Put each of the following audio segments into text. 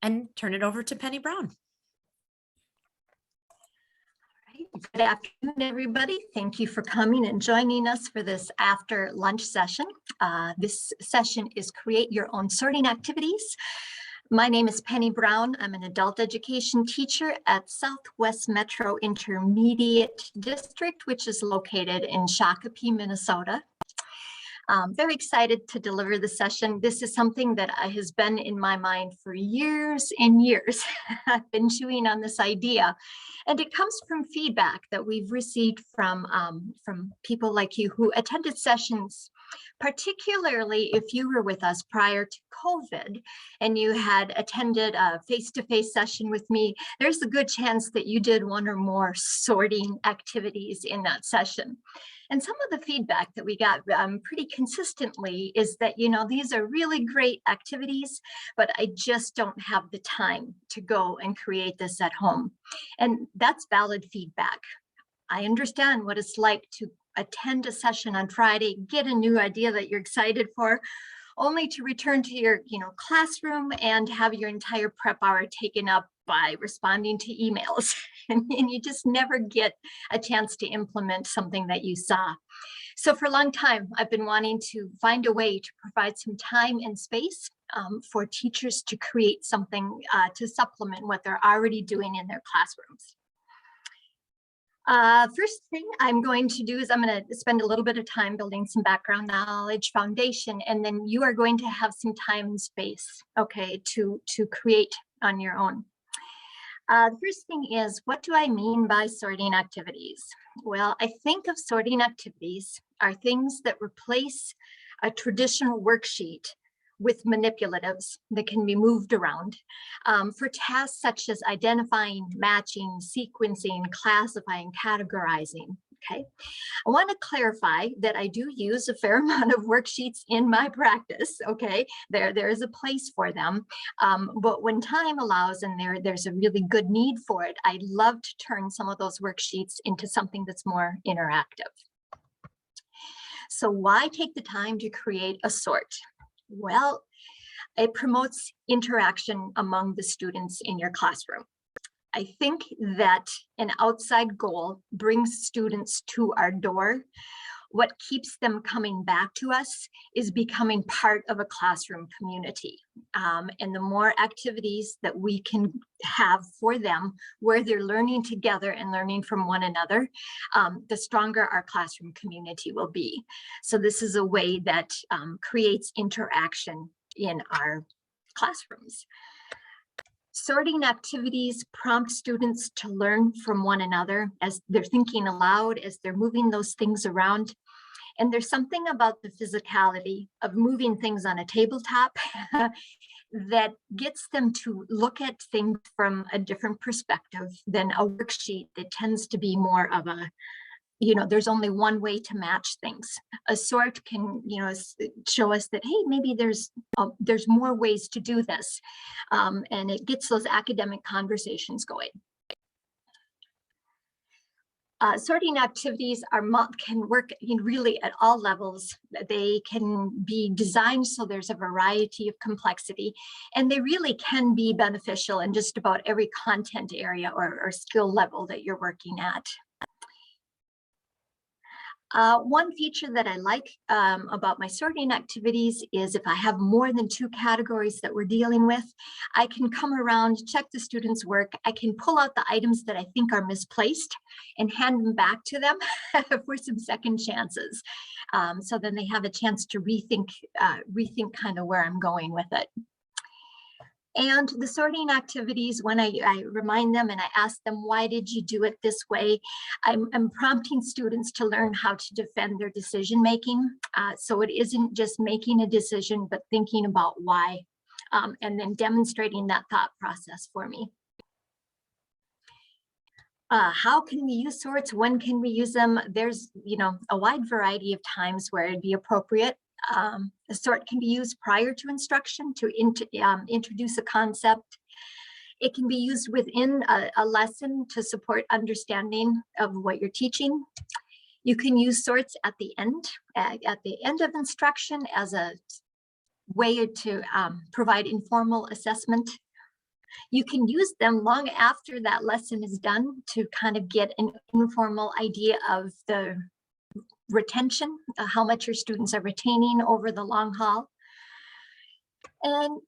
and turn it over to Penny Brown. Good afternoon, everybody. Thank you for coming and joining us for this after lunch session. This session is Create Your Own Sorting Activities. My name is Penny Brown. I'm an adult education teacher at Southwest Metro Intermediate District, which is located in Shakopee, Minnesota. Very excited to deliver the session. This is something that has been in my mind for years and years. I've been chewing on this idea, and it comes from feedback that we've received from people like you who attended sessions, particularly if you were with us prior to COVID and you had attended a face-to-face session with me. There's a good chance that you did one or more sorting activities in that session. And some of the feedback that we got pretty consistently is that, you know, these are really great activities, but I just don't have the time to go and create this at home. And that's valid feedback. I understand what it's like to attend a session on Friday, get a new idea that you're excited for, only to return to your classroom and have your entire prep hour taken up by responding to emails. And you just never get a chance to implement something that you saw. So for a long time, I've been wanting to find a way to provide some time and space for teachers to create something to supplement what they're already doing in their classrooms. First thing I'm going to do is I'm going to spend a little bit of time building some background knowledge foundation, and then you are going to have some time and space, okay, to create on your own. The first thing is, what do I mean by sorting activities? Well, I think of sorting activities are things that replace a traditional worksheet with manipulatives that can be moved around for tasks such as identifying, matching, sequencing, classifying, categorizing. Okay, I want to clarify that I do use a fair amount of worksheets in my practice. Okay, there is a place for them, but when time allows and there's a really good need for it, I love to turn some of those worksheets into something that's more interactive. So why take the time to create a sort? Well, it promotes interaction among the students in your classroom. I think that an outside goal brings students to our door. What keeps them coming back to us is becoming part of a classroom community. And the more activities that we can have for them where they're learning together and learning from one another, the stronger our classroom community will be. So this is a way that creates interaction in our classrooms. Sorting activities prompt students to learn from one another as they're thinking aloud, as they're moving those things around. And there's something about the physicality of moving things on a tabletop that gets them to look at things from a different perspective than a worksheet that tends to be more of a, there's only one way to match things. A sort can, show us that, hey, maybe there's more ways to do this. And it gets those academic conversations going. Sorting activities can work really at all levels. They can be designed so there's a variety of complexity, and they really can be beneficial in just about every content area or skill level that you're working at. One feature that I like about my sorting activities is if I have more than 2 categories that we're dealing with, I can come around, check the students' work. I can pull out the items that I think are misplaced and hand them back to them for some second chances. So then they have a chance to rethink kind of where I'm going with it. And the sorting activities, when I remind them and I ask them, why did you do it this way? I'm prompting students to learn how to defend their decision making. So it isn't just making a decision, but thinking about why, and then demonstrating that thought process for me. How can we use sorts? When can we use them? There's, a wide variety of times where it'd be appropriate. A sort can be used prior to instruction to introduce a concept. It can be used within a lesson to support understanding of what you're teaching. You can use sorts at the end of instruction as a way to provide informal assessment. You can use them long after that lesson is done to kind of get an informal idea of the retention, how much your students are retaining over the long haul. And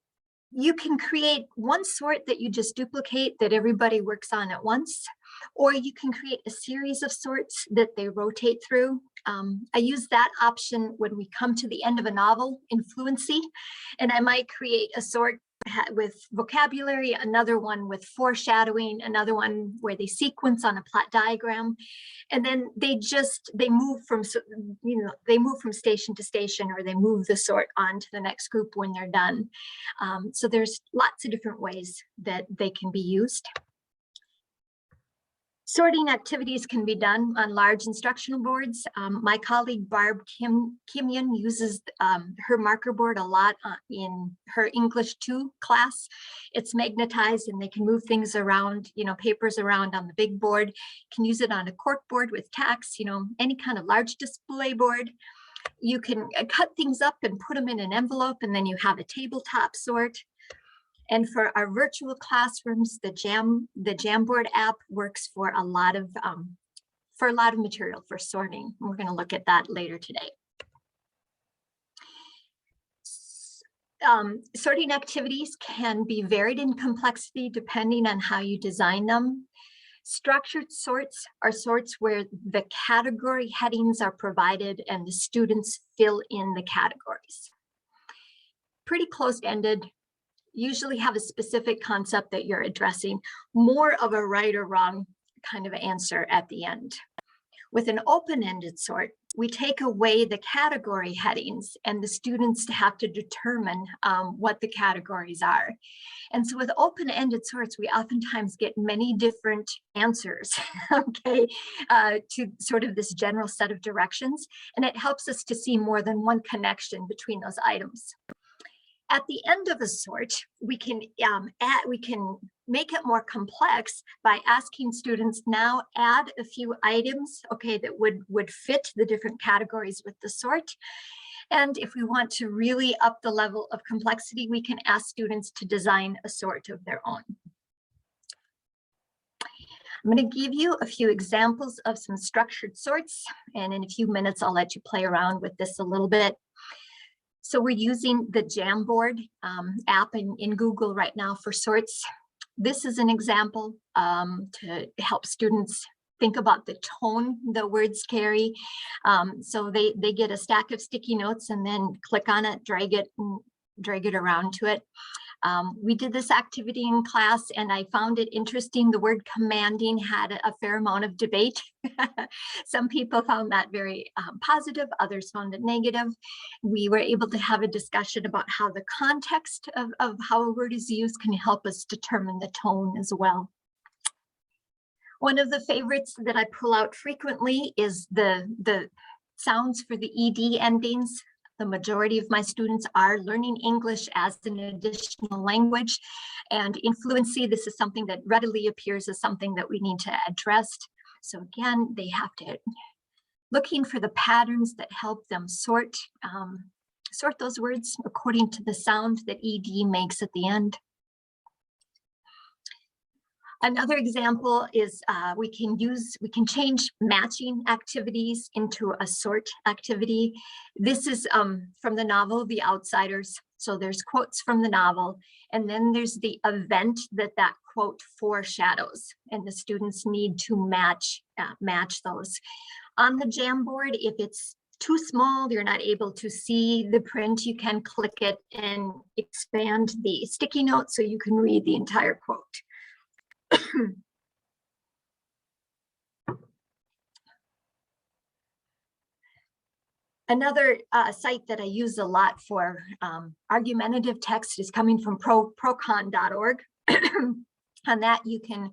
you can create one sort that you just duplicate that everybody works on at once, or you can create a series of sorts that they rotate through. I use that option when we come to the end of a novel in fluency, and I might create a sort with vocabulary, another one with foreshadowing, another one where they sequence on a plot diagram, and then they move from, they move from station to station, or they move the sort on to the next group when they're done. So there's lots of different ways that they can be used. Sorting activities can be done on large instructional boards. My colleague Barb Kimyon uses her marker board a lot in her English 2 class. It's magnetized and they can move things around, papers around on the big board. Can use it on a cork board with tacks, any kind of large display board. You can cut things up and put them in an envelope, and then you have a tabletop sort. And for our virtual classrooms, the Jamboard app works for a lot of material for sorting. We're going to look at that later today. Sorting activities can be varied in complexity depending on how you design them. Structured sorts are sorts where the category headings are provided and the students fill in the categories. Pretty closed-ended, usually have a specific concept that you're addressing, more of a right or wrong kind of answer at the end. With an open-ended sort, we take away the category headings and the students have to determine what the categories are. And so with open-ended sorts, we oftentimes get many different answers, okay, to sort of this general set of directions. And it helps us to see more than one connection between those items. At the end of a sort, we can make it more complex by asking students now add a few items, okay, that would fit the different categories with the sort. And if we want to really up the level of complexity, we can ask students to design a sort of their own. I'm going to give you a few examples of some structured sorts, and in a few minutes, I'll let you play around with this a little bit. So we're using the Jamboard app in Google right now for sorts. This is an example to help students think about the tone the words carry. So they get a stack of sticky notes and then click on it, drag it around to it. We did this activity in class and I found it interesting. The word commanding had a fair amount of debate. Some people found that very positive, others found it negative. We were able to have a discussion about how the context of how a word is used can help us determine the tone as well. One of the favorites that I pull out frequently is the sounds for the ED endings. The majority of my students are learning English as an additional language, and in fluency, this is something that readily appears as something that we need to address. So again, they have to looking for the patterns that help them sort those words according to the sound that ED makes at the end. Another example is we can change matching activities into a sort activity. This is from the novel, The Outsiders. So there's quotes from the novel, and then there's the event that quote foreshadows, and the students need to match those. On the Jamboard, if it's too small, you're not able to see the print, you can click it and expand the sticky note so you can read the entire quote. Another site that I use a lot for argumentative text is coming from procon.org. On that, you can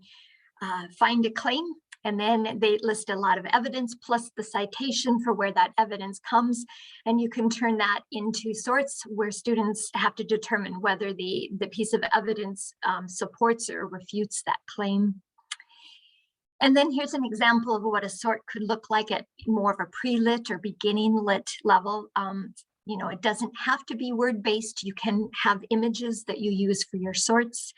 find a claim, and then they list a lot of evidence plus the citation for where that evidence comes, and you can turn that into sorts where students have to determine whether the piece of evidence supports or refutes that claim. And then here's an example of what a sort could look like at more of a pre-lit or beginning lit level. It doesn't have to be word-based. You can have images that you use for your sorts.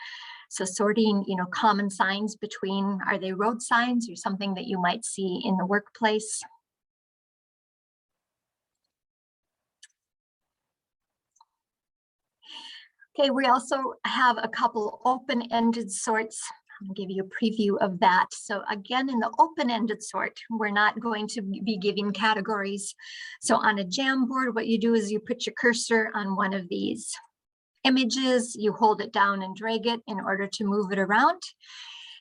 So sorting, common signs between, are they road signs or something that you might see in the workplace? Okay, we also have a couple open-ended sorts. I'm gonna give you a preview of that. So again, in the open-ended sort, we're not going to be giving categories. So on a Jamboard, what you do is you put your cursor on one of these images, you hold it down and drag it in order to move it around.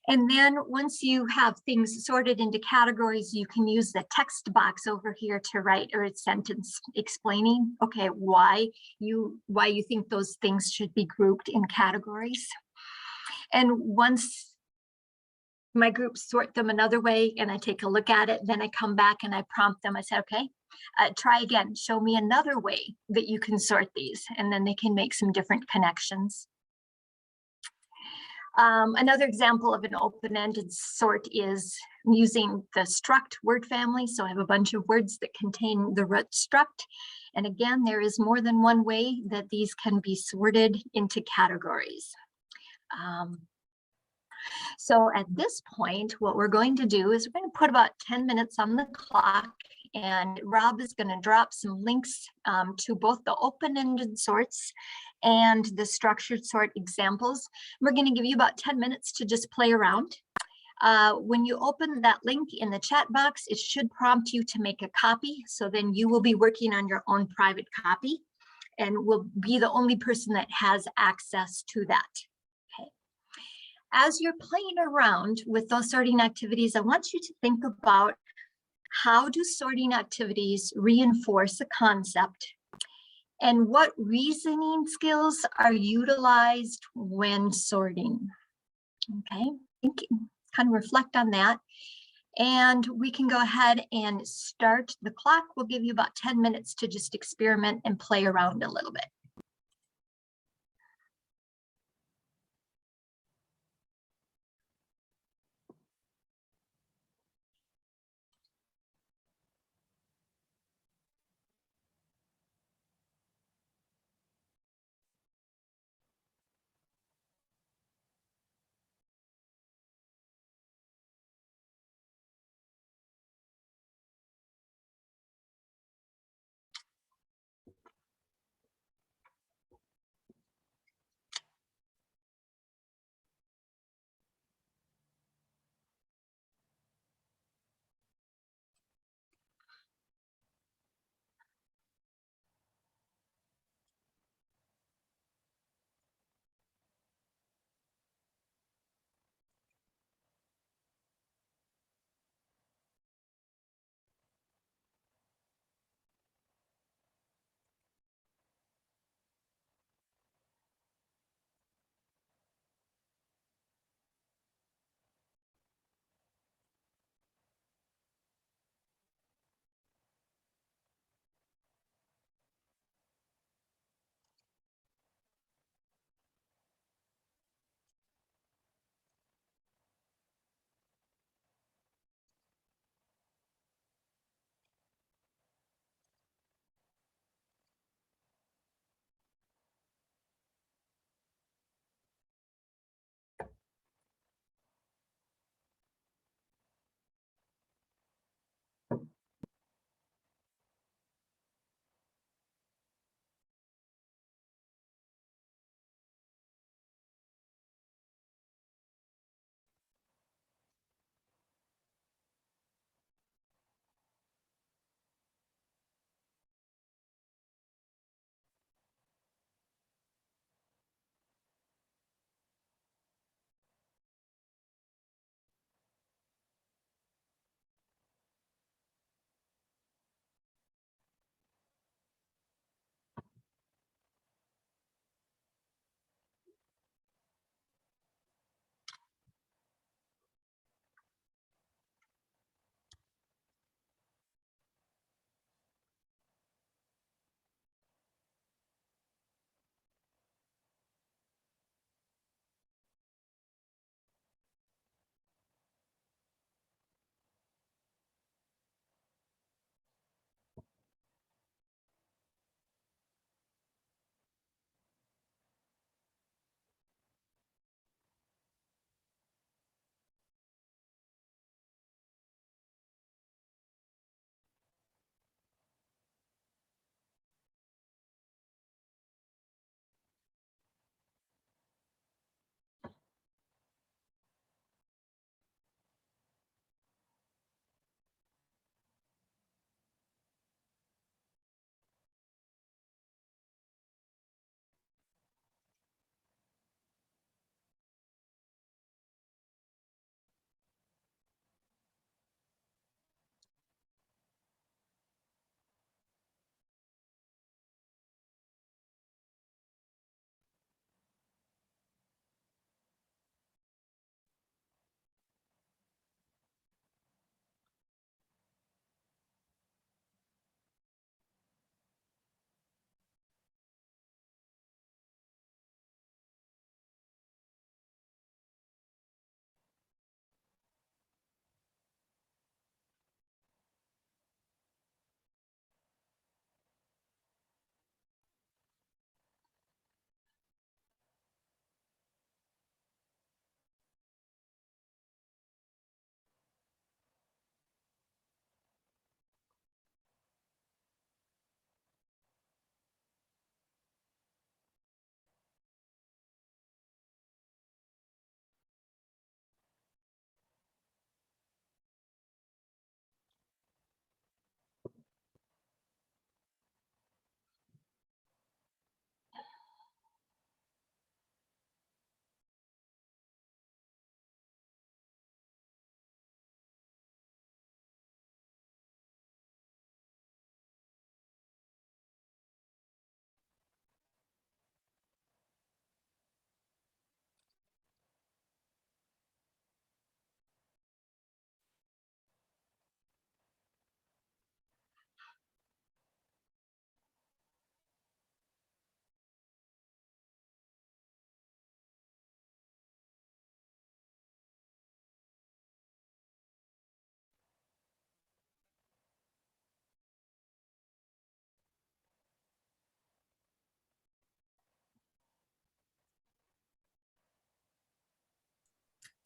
And then once you have things sorted into categories, you can use the text box over here to write a sentence explaining, okay, why you think those things should be grouped in categories. And once my groups sort them another way and I take a look at it, then I come back and I prompt them. I say, okay, try again, show me another way that you can sort these, and then they can make some different connections. Another example of an open-ended sort is using the struct word family. So I have a bunch of words that contain the root struct. And again, there is more than one way that these can be sorted into categories. So at this point, what we're going to do is we're going to put about 10 minutes on the clock, and Rob is going to drop some links to both the open-ended sorts and the structured sort examples. We're going to give you about 10 minutes to just play around. When you open that link in the chat box, it should prompt you to make a copy. So then you will be working on your own private copy and will be the only person that has access to that. Okay. As you're playing around with those sorting activities, I want you to think about, how do sorting activities reinforce a concept? And what reasoning skills are utilized when sorting? Okay, kind of reflect on that. And we can go ahead and start the clock. We'll give you about 10 minutes to just experiment and play around a little bit.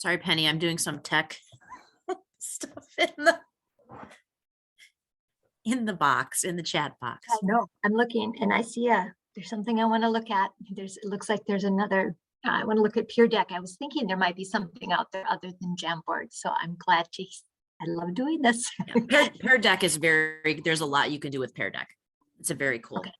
Sorry, Penny, I'm doing some tech stuff in the box, in the chat box. I know, I'm looking and I see there's something I want to look at. It looks like there's another, I want to look at Peer Deck. I was thinking there might be something out there other than Jamboard. So I'm glad I love doing this. Yeah, Pear Deck is there's a lot you can do with Pear Deck. It's a very cool. Okay.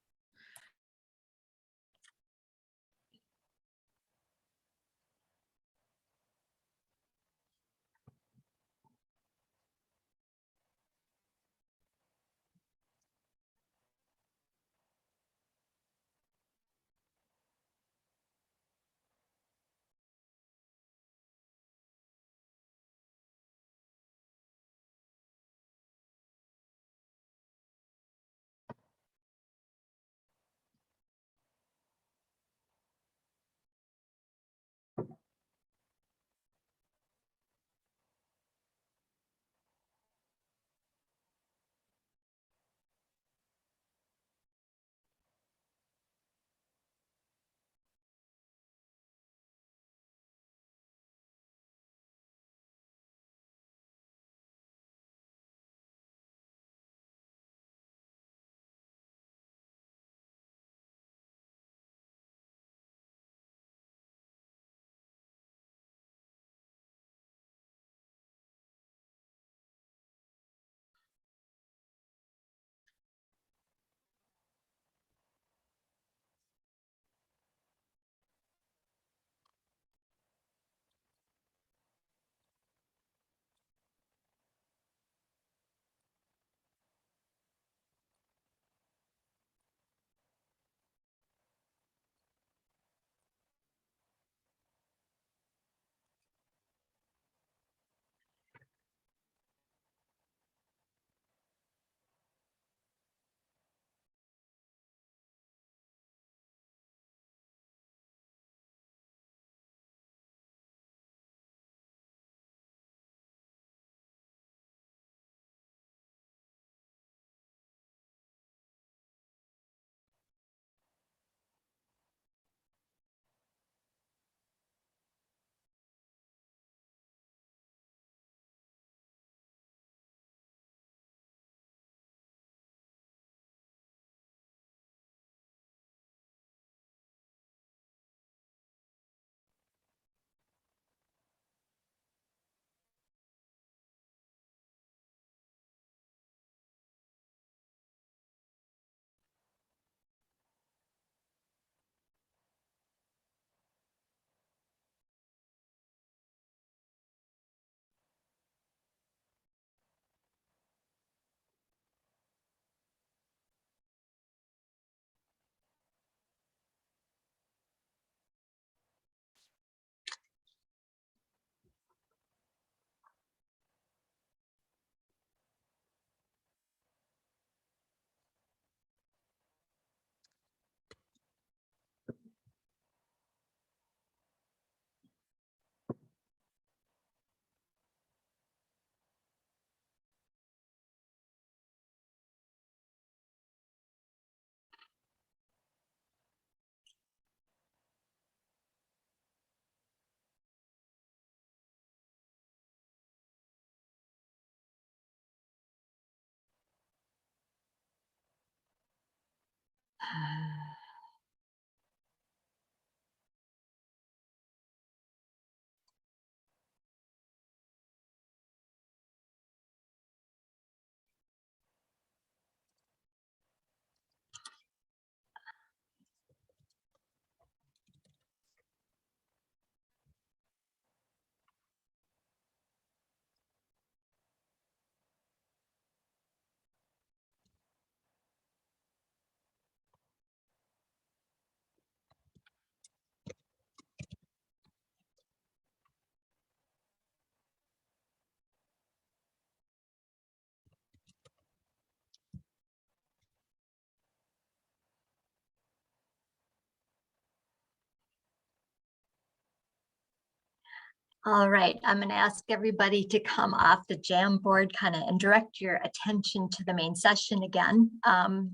All right, I'm going to ask everybody to come off the Jamboard and direct your attention to the main session again.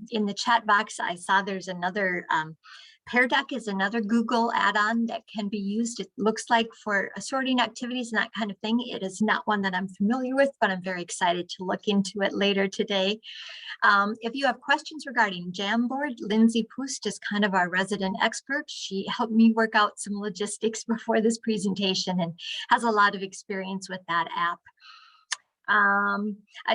In the chat box, I saw there's another Pear Deck is another Google add-on that can be used. It looks like for sorting activities and that kind of thing. It is not one that I'm familiar with, but I'm very excited to look into it later today. If you have questions regarding Jamboard, Lindsay Poost is kind of our resident expert. She helped me work out some logistics before this presentation and has a lot of experience with that app.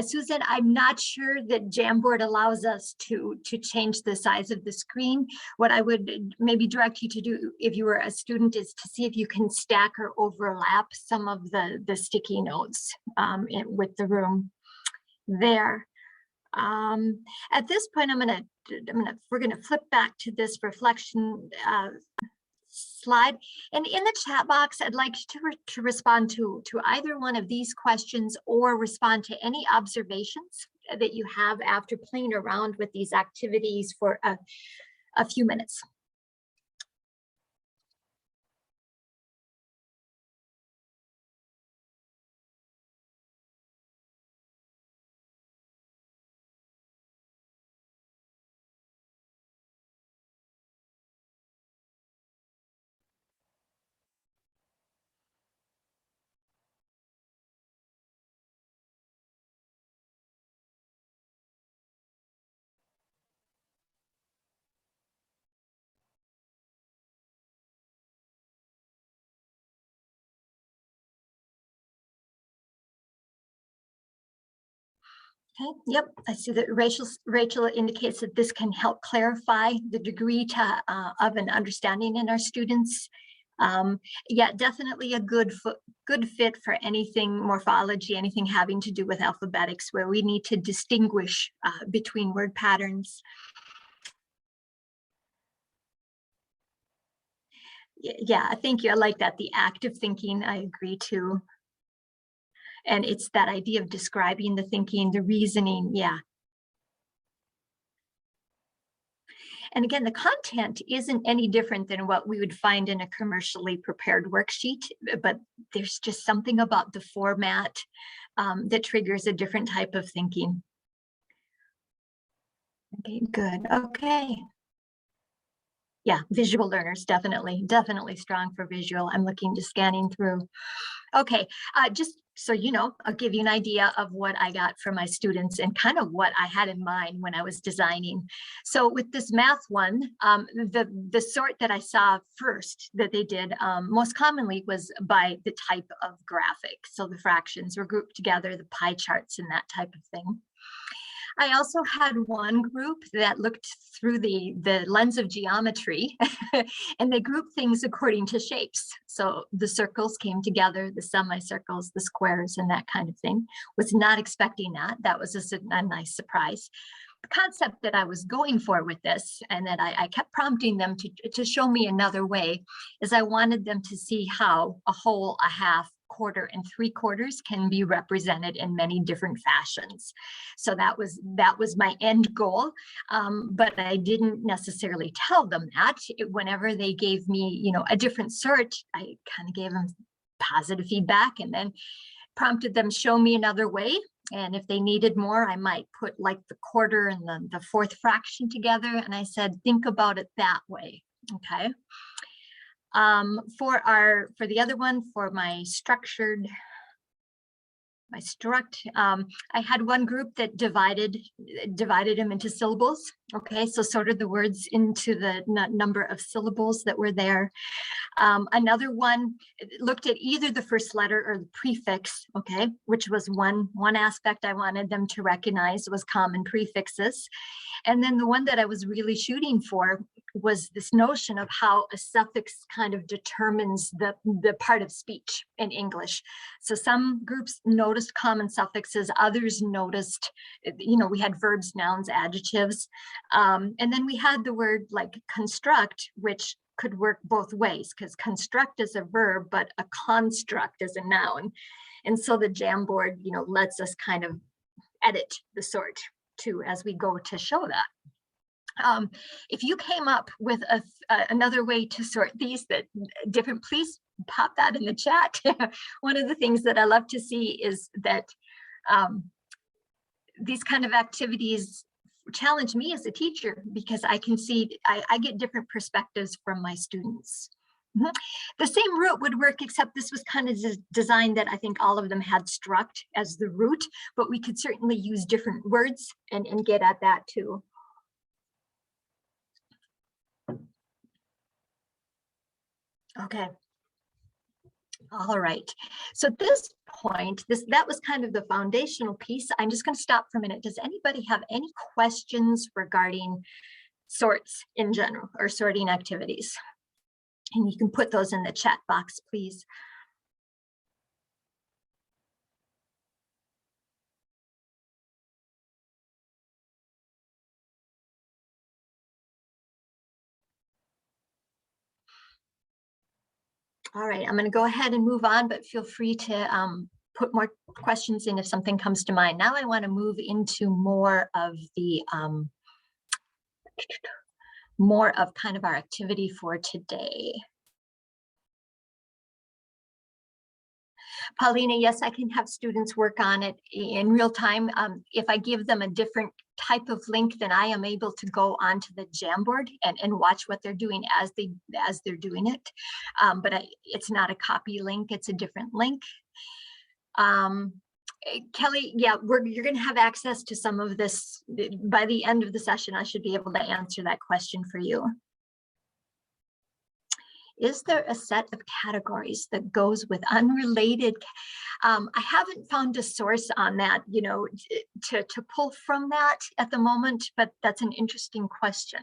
Susan, I'm not sure that Jamboard allows us to change the size of the screen. What I would maybe direct you to do if you were a student is to see if you can stack or overlap some of the sticky notes with the room there. At this point, we're gonna flip back to this reflection slide, and in the chat box I'd like to respond to either one of these questions or respond to any observations that you have after playing around with these activities for a few minutes. Okay, yep, I see that Rachel indicates that this can help clarify the degree of an understanding in our students. Yeah, definitely a good fit for anything morphology, anything having to do with alphabetics, where we need to distinguish between word patterns. Yeah, thank you. I like that. The active thinking, I agree too. And it's that idea of describing the thinking, the reasoning, yeah. And again, the content isn't any different than what we would find in a commercially prepared worksheet, but there's just something about the format that triggers a different type of thinking. Okay, good. Okay. Yeah, visual learners, definitely strong for visual. I'm looking to scanning through. Okay, just so you know, I'll give you an idea of what I got from my students and kind of what I had in mind when I was designing. So with this math one, the sort that I saw first that they did most commonly was by the type of graphic. So the fractions were grouped together, the pie charts and that type of thing. I also had one group that looked through the lens of geometry and they grouped things according to shapes. So the circles came together, the semicircles, the squares, and that kind of thing. Was not expecting that. That was a nice surprise. The concept that I was going for with this, and that I kept prompting them to show me another way, is I wanted them to see how a whole, a half, quarter, and 3/4 can be represented in many different fashions. So that was my end goal, but I didn't necessarily tell them that. Whenever they gave me, you know, a different sort, I kind of gave them positive feedback and then prompted them show me another way. And if they needed more, I might put like the quarter and the fourth fraction together. And I said, think about it that way. Okay. For the other one, for my struct, I had one group that divided them into syllables. Okay, so sorted the words into the number of syllables that were there. Another one looked at either the first letter or the prefix, okay, which was one aspect I wanted them to recognize was common prefixes. And then the one that I was really shooting for was this notion of how a suffix kind of determines the part of speech in English. So some groups noticed common suffixes, others noticed, you know, we had verbs, nouns, adjectives. And then we had the word like construct, which could work both ways, because construct is a verb, but a construct is a noun. And so the Jamboard, you know, lets us kind of edit the sort too as we go to show that. If you came up with another way to sort these that different, please pop that in the chat. One of the things that I love to see is that these kind of activities challenge me as a teacher because I can see, I get different perspectives from my students. The same root would work, except this was kind of designed that I think all of them had struct as the root, but we could certainly use different words and get at that too. Okay. All right. So at this point, that was kind of the foundational piece. I'm just going to stop for a minute. Does anybody have any questions regarding sorts in general or sorting activities? And you can put those in the chat box, please. All right, I'm going to go ahead and move on, but feel free to put more questions in if something comes to mind. Now I want to move into more of the kind of our activity for today. Paulina, yes, I can have students work on it in real time. If I give them a different type of link, then I am able to go onto the Jamboard and watch what they're doing as they're doing it. But it's not a copy link, it's a different link. Kelly, yeah, you're going to have access to some of this by the end of the session. I should be able to answer that question for you. Is there a set of categories that goes with unrelated? I haven't found a source on that, you know, to pull from that at the moment, but that's an interesting question.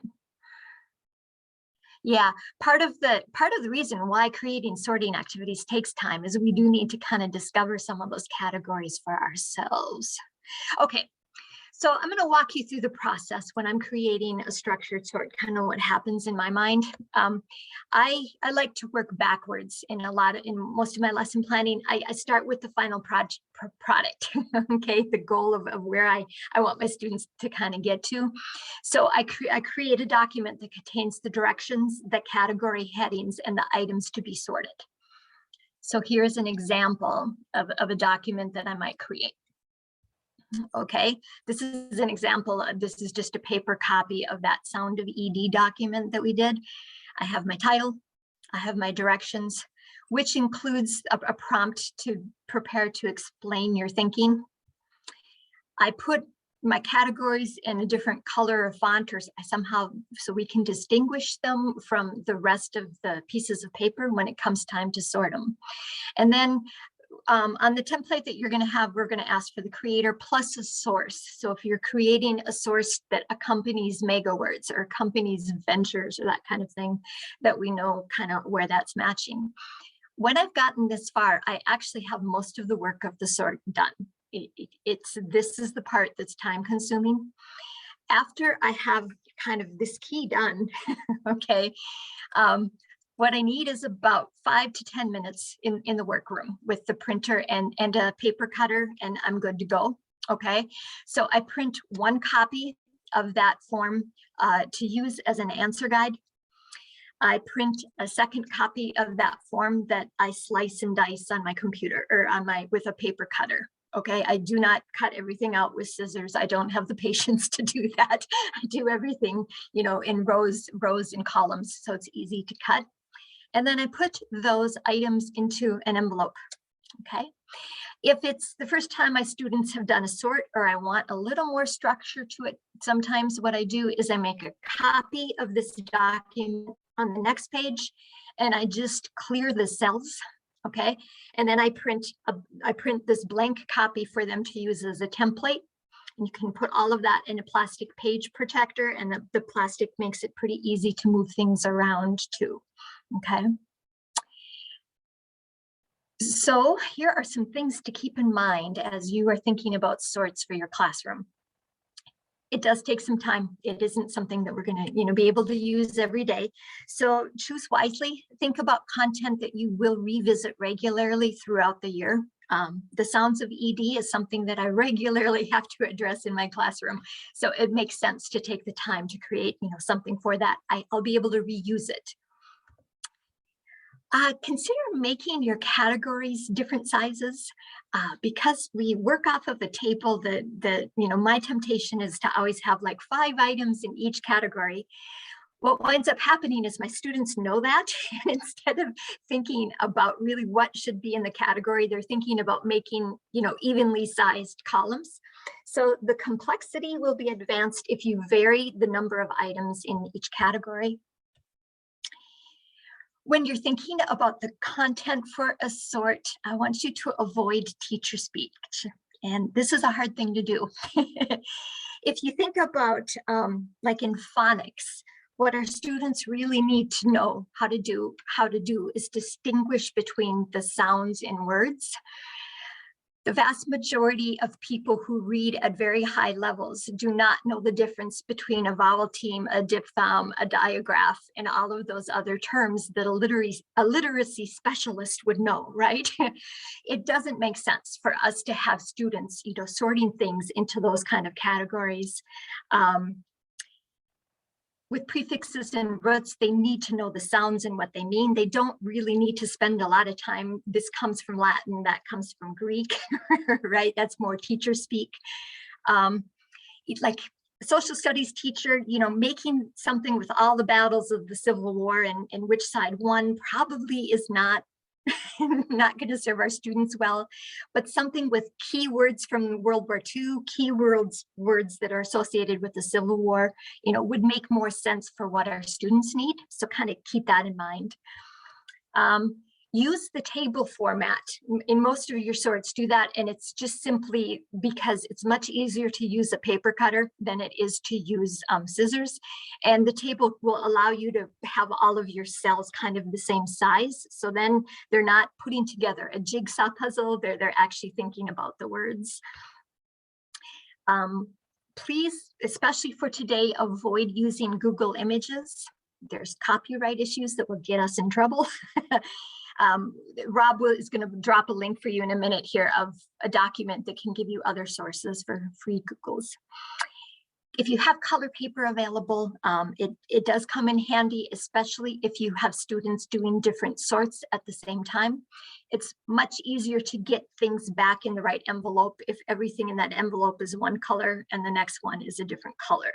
Yeah, part of the reason why creating sorting activities takes time is we do need to kind of discover some of those categories for ourselves. Okay. So I'm going to walk you through the process when I'm creating a structured sort, kind of what happens in my mind. I like to work backwards in most of my lesson planning. I start with the final product, okay, the goal of where I want my students to kind of get to. So I create a document that contains the directions, the category headings, and the items to be sorted. So here's an example of a document that I might create. Okay, this is an example. This is just a paper copy of that Sound of ED document that we did. I have my title, I have my directions, which includes a prompt to prepare to explain your thinking. I put my categories in a different color or font or somehow so we can distinguish them from the rest of the pieces of paper when it comes time to sort them. And then on the template that you're going to have, we're going to ask for the creator plus a source. So if you're creating a source that accompanies mega words or accompanies ventures or that kind of thing, that we know kind of where that's matching. When I've gotten this far, I actually have most of the work of the sort done. This is the part that's time consuming. After I have kind of this key done, okay, what I need is about 5 to 10 minutes in the workroom with the printer and a paper cutter, and I'm good to go. Okay, so I print one copy of that form to use as an answer guide. I print a second copy of that form that I slice and dice on my computer or with a paper cutter. Okay, I do not cut everything out with scissors. I don't have the patience to do that. I do everything, you know, in rows and columns, so it's easy to cut. And then I put those items into an envelope, okay? If it's the first time my students have done a sort or I want a little more structure to it, sometimes what I do is I make a copy of this document on the next page and I just clear the cells, okay? And then I print this blank copy for them to use as a template. And you can put all of that in a plastic page protector, and the plastic makes it pretty easy to move things around too. Okay. So here are some things to keep in mind as you are thinking about sorts for your classroom. It does take some time. It isn't something that we're going to, be able to use every day. So choose wisely. Think about content that you will revisit regularly throughout the year. The Sounds of ED is something that I regularly have to address in my classroom. So it makes sense to take the time to create, something for that. I'll be able to reuse it. Consider making your categories different sizes because we work off of a table that, my temptation is to always have like 5 items in each category. What winds up happening is my students know that, and instead of thinking about really what should be in the category, they're thinking about making, evenly sized columns. So the complexity will be advanced if you vary the number of items in each category. When you're thinking about the content for a sort, I want you to avoid teacher speak. And this is a hard thing to do. If you think about like in phonics, what our students really need to know how to do is distinguish between the sounds in words. The vast majority of people who read at very high levels do not know the difference between a vowel team, a diphthong, a digraph, and all of those other terms that a literacy specialist would know, right? It doesn't make sense for us to have students, sorting things into those kind of categories. With prefixes and roots, they need to know the sounds and what they mean. They don't really need to spend a lot of time. This comes from Latin, that comes from Greek, right? That's more teacher speak. Like a social studies teacher, making something with all the battles of the Civil War and which side won probably is not going to serve our students well, but something with keywords from World War II, words that are associated with the Civil War, would make more sense for what our students need. So kind of keep that in mind. Use the table format in most of your sorts. Do that, and it's just simply because it's much easier to use a paper cutter than it is to use scissors, and the table will allow you to have all of your cells kind of the same size, so then they're not putting together a jigsaw puzzle, they're actually thinking about the words. Please, especially for today, avoid using Google Images. There's copyright issues that will get us in trouble. Rob is going to drop a link for you in a minute here of a document that can give you other sources for free Googles. If you have color paper available, it does come in handy, especially if you have students doing different sorts at the same time. It's much easier to get things back in the right envelope if everything in that envelope is one color and the next one is a different color.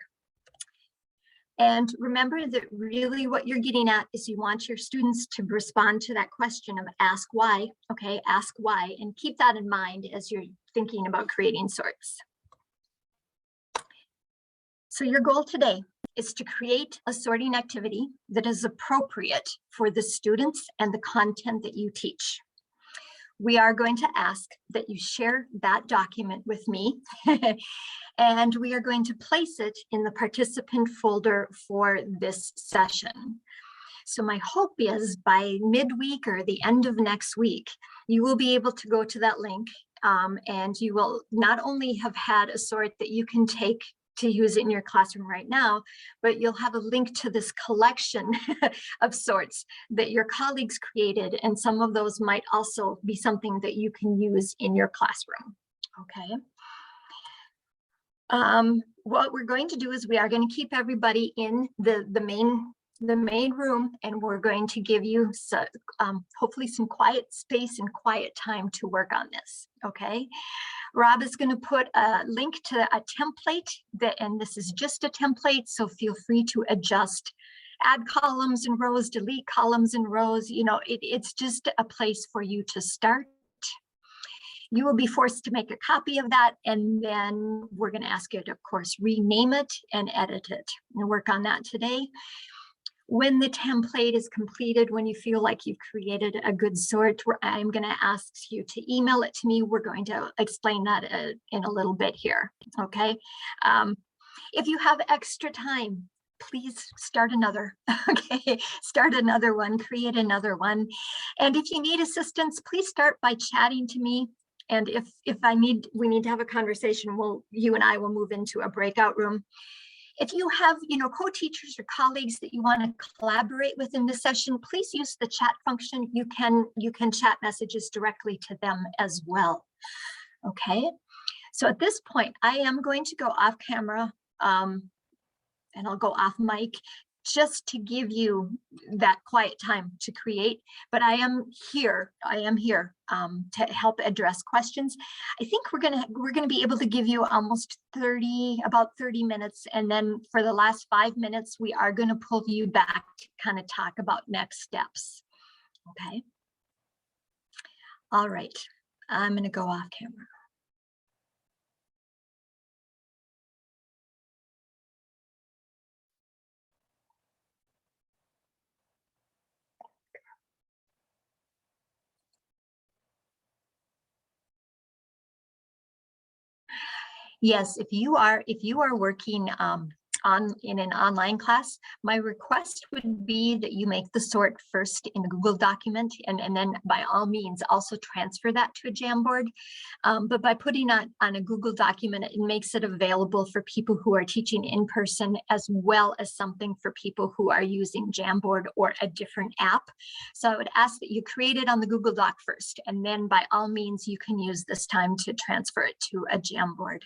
And remember that really what you're getting at is you want your students to respond to that question of ask why, okay, ask why, and keep that in mind as you're thinking about creating sorts. So your goal today is to create a sorting activity that is appropriate for the students and the content that you teach. We are going to ask that you share that document with me and we are going to place it in the participant folder for this session. So my hope is by midweek or the end of next week, you will be able to go to that link and you will not only have had a sort that you can take to use it in your classroom right now, but you'll have a link to this collection of sorts that your colleagues created, and some of those might also be something that you can use in your classroom, okay? What we're going to do is we are going to keep everybody in the main room, and we're going to give you hopefully some quiet space and quiet time to work on this, okay? Rob is going to put a link to a template and this is just a template, so feel free to adjust, add columns and rows, delete columns and rows. It's just a place for you to start. You will be forced to make a copy of that, and then we're going to ask you to, of course, rename it and edit it. And work on that today. When the template is completed, when you feel like you've created a good sort, I'm going to ask you to email it to me. We're going to explain that in a little bit here, okay? If you have extra time, please start another, okay? Start another one, create another one. And if you need assistance, please start by chatting to me. And if we need to have a conversation, you and I will move into a breakout room. If you have, co-teachers or colleagues that you want to collaborate with in this session, please use the chat function. You can chat messages directly to them as well. Okay, so at this point, I am going to go off camera and I'll go off mic just to give you that quiet time to create, but I am here to help address questions. I think we're gonna be able to give you almost about 30 minutes, and then for the last 5 minutes, we are gonna pull you back to kind of talk about next steps. Okay. All right, I'm gonna go off camera. Yes, if you are working in an online class, my request would be that you make the sort first in a Google document, and then by all means also transfer that to a Jamboard. But by putting it on a Google document, it makes it available for people who are teaching in person, as well as something for people who are using Jamboard or a different app. So I would ask that you create it on the Google Doc first, and then by all means, you can use this time to transfer it to a Jamboard.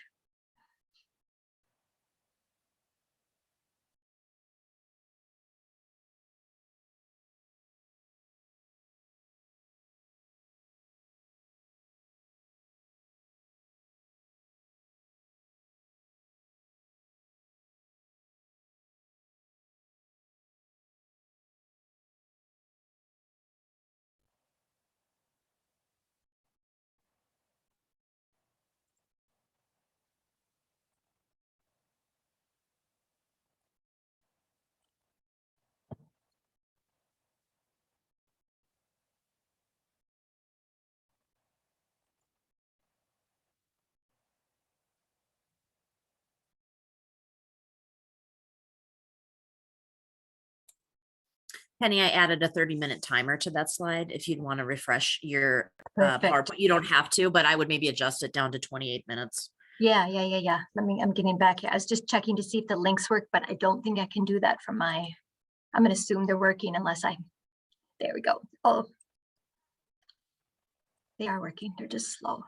Penny, I added a 30-minute timer to that slide if you'd want to refresh your Perfect. PowerPoint. You don't have to, but I would maybe adjust it down to 28 minutes. Yeah. I'm getting back here. I was just checking to see if the links work, but I don't think I can do that from I'm gonna assume they're working unless there we go. Oh, they are working. They're just slow.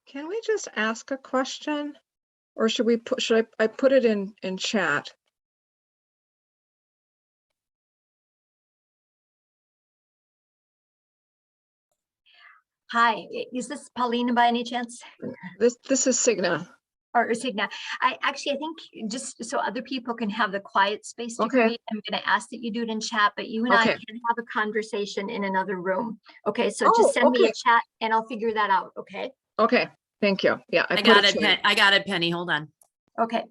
Can we just ask a question? Or should we put, should I put it in chat? Hi, is this Paulina by any chance? This is Signa. Or Signa? I think just so other people can have the quiet space to Okay. create, I'm going to ask that you do it in chat, but you and I Okay. can have a conversation in another room. Okay, so Oh, just send me a okay. chat and I'll figure that out. Okay. Okay, thank you. Yeah, I put got it it. to- I got it, Penny. Hold on. Okay.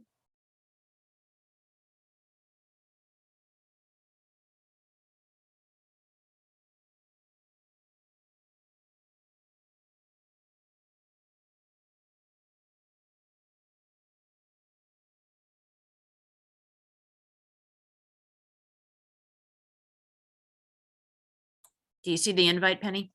Do you see the invite, Penny?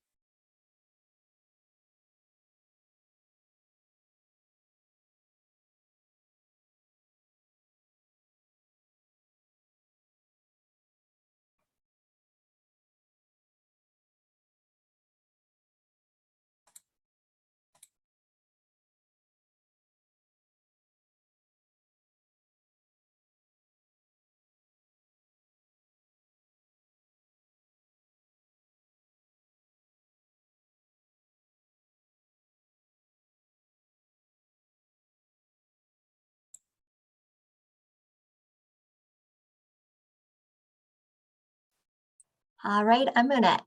All right, I'm gonna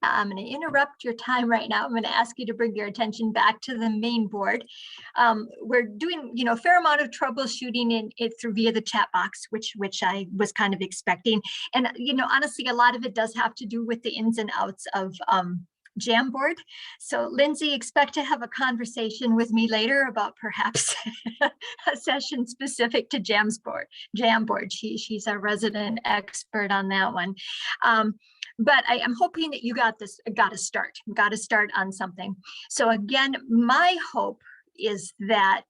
interrupt your time right now. I'm gonna ask you to bring your attention back to the main board. We're doing, a fair amount of troubleshooting in it through via the chat box, which I was kind of expecting. And honestly, a lot of it does have to do with the ins and outs of Jamboard. So Lindsay, expect to have a conversation with me later about perhaps a session specific to Jamboard. She's our resident expert on that one. But I'm hoping that you got to start on something. So again, my hope is that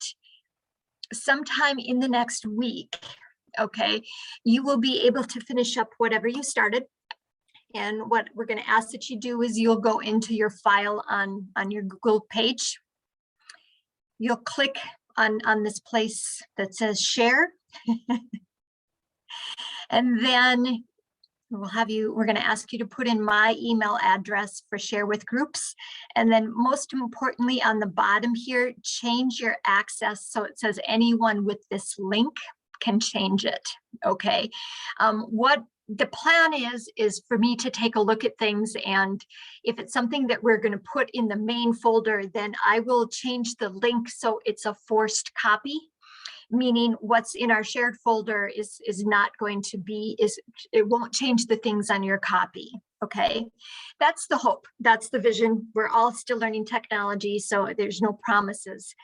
sometime in the next week, okay, you will be able to finish up whatever you started. And what we're going to ask that you do is you'll go into your file on your Google page. You'll click on this place that says share. And then we're going to ask you to put in my email address for share with groups. And then most importantly, on the bottom here, change your access so it says anyone with this link can change it. Okay. What the plan is for me to take a look at things, and if it's something that we're going to put in the main folder, then I will change the link so it's a forced copy. Meaning what's in our shared folder is not going to be, it won't change the things on your copy. Okay, that's the hope. That's the vision. We're all still learning technology, so there's no promises.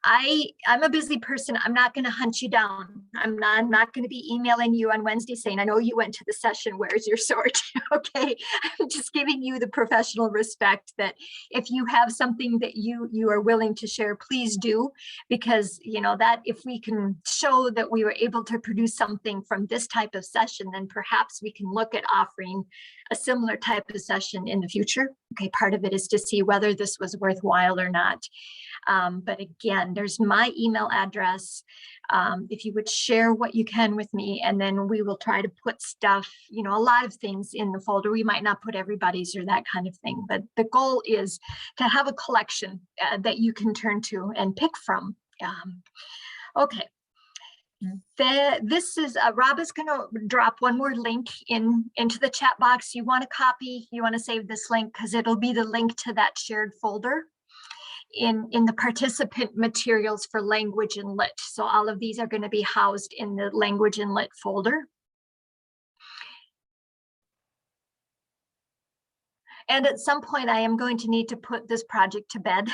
I'm a busy person. I'm not going to hunt you down. I'm not going to be emailing you on Wednesday saying, I know you went to the session, where's your sword? Okay, I'm just giving you the professional respect that if you have something that you are willing to share, please do, because that if we can show that we were able to produce something from this type of session, then perhaps we can look at offering a similar type of session in the future. Okay, part of it is to see whether this was worthwhile or not. But again, there's my email address. If you would share what you can with me, and then we will try to put stuff, a lot of things in the folder. We might not put everybody's or that kind of thing, but the goal is to have a collection that you can turn to and pick from. Okay. This is Rob is going to drop one more link into the chat box. You want to copy, you want to save this link because it'll be the link to that shared folder in the participant materials for language and lit. So all of these are going to be housed in the language and lit folder. And at some point, I am going to need to put this project to bed.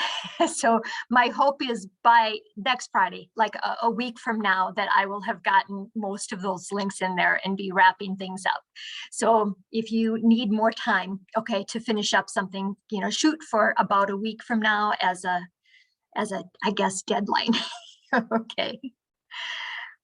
So my hope is by next Friday, like a week from now, that I will have gotten most of those links in there and be wrapping things up. So if you need more time, okay, to finish up something, shoot for about a week from now as a, I guess, deadline. Okay.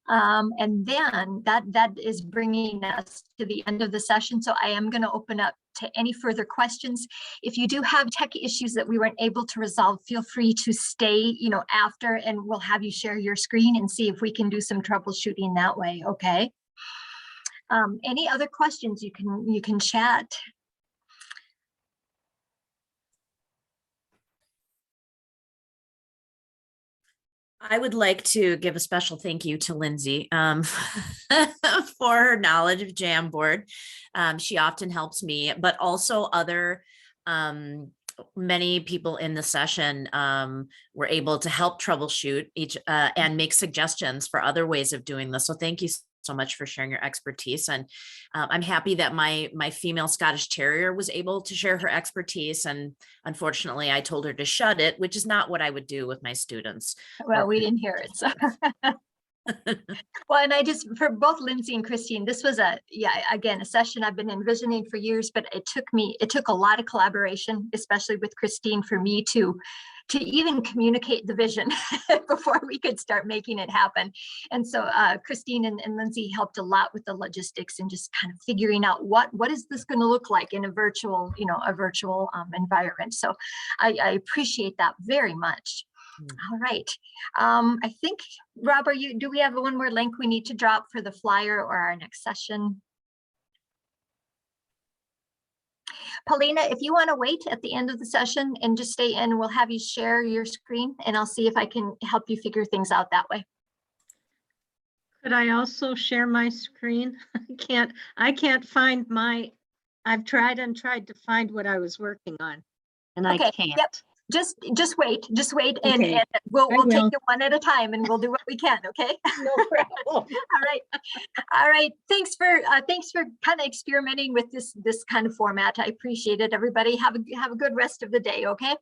And then that is bringing us to the end of the session. So I am going to open up to any further questions. If you do have tech issues that we weren't able to resolve, feel free to stay, after, and we'll have you share your screen and see if we can do some troubleshooting that way. Okay. Any other questions? You can chat. I would like to give a special thank you to Lindsay for her knowledge of Jamboard. She often helps me, but also other many people in the session were able to help troubleshoot each and make suggestions for other ways of doing this. So thank you so much for sharing your expertise. And I'm happy that my female Scottish Terrier was able to share her expertise. And unfortunately, I told her to shut it, which is not what I would do with my students. Well, we didn't hear it. So. Well, and for both Lindsay and Christine, this was again, a session I've been envisioning for years, but it took a lot of collaboration, especially with Christine, for me to even communicate the vision before we could start making it happen. And so Christine and Lindsay helped a lot with the logistics and just kind of figuring out what is this going to look like in a virtual, environment. So I appreciate that very much. All right. I think, Rob, do we have one more link we need to drop for the flyer or our next session? Paulina, if you want to wait at the end of the session and just stay in, we'll have you share your screen and I'll see if I can help you figure things out that way. Could I also share my screen? I can't find I've tried to find what I was working on and Okay, I can't. Yep. Just wait and, Okay, and we'll take will. it one at a time and we'll do what we can. Okay. No problem. All right. Thanks for kind of experimenting with this kind of format. I appreciate it. Everybody have a good rest of the day. Okay.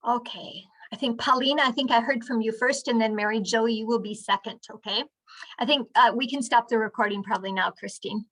Okay. I think Paulina, I heard from you first, and then Mary Jo, you will be second. Okay. I think we can stop the recording probably now, Christine.